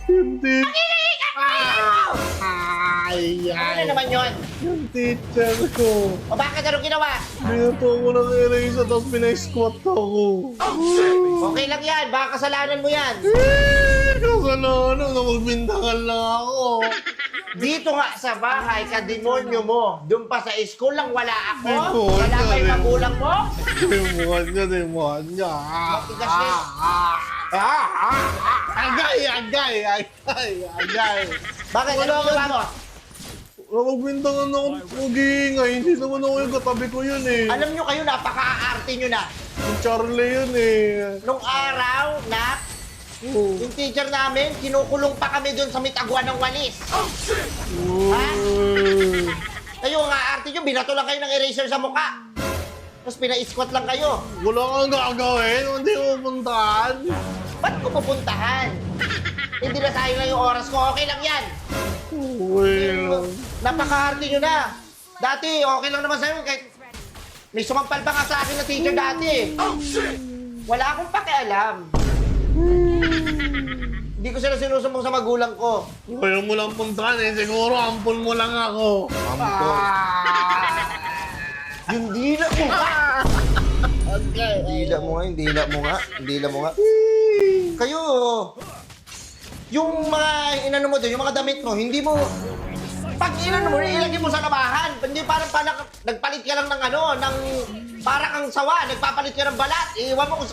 Yung teacher. Makinig ka kayo! Ay, Ano na ay. naman yun? Yung teacher ko. O bakit ano ginawa? Binato ko ng eraser tapos pinay-squat ako. Okay lang yan, baka kasalanan mo yan. Kasalanan na magbintangan lang ako. Dito nga sa bahay, ka-demonyo mo. Doon pa sa school lang wala ako. Demonyo Wala pa yung rin. magulang mo. Demonyo. Matigas yan. Agay, agay, agay, agay. Bakit ano ginawa mo? Magbintangan ako, mag-iingay. Hindi naman ako yung katabi ko yun eh. Alam nyo kayo, napaka-aarte nyo na. Yung Charlie yun eh. Nung araw na Oh. yung teacher namin, kinukulong pa kami doon sa mitagwan ng walis. Ha? Kayo nga arte nyo, binato lang kayo ng eraser sa mukha. Tapos pina-squat lang kayo. Wala kang gagawin, hindi mo puntahan. Ba't ko pupuntahan? Hindi na sayang lang yung oras ko, okay lang yan. Well, Napaka-arte nyo na. Dati, okay lang naman sa'yo. Kahit may sumampal pa nga sa akin na teacher dati eh. Wala akong pakialam. Hindi ko sila sinusumbong sa magulang ko. kaya mo lang puntahan eh. Siguro ampun mo lang ako. Ampun. Yung dila mo nga. Okay. Dila mo nga, yung dila mo nga. Yung dila mo nga. Kayo, yung mga inano mo doon, yung mga damit mo, hindi mo... Pag inano mo, ilagay mo sa labahan. Hindi parang nagpalit ka lang ng ano, ng... Para kang sawa, nagpapalit ka ng balat. Iwan mo kung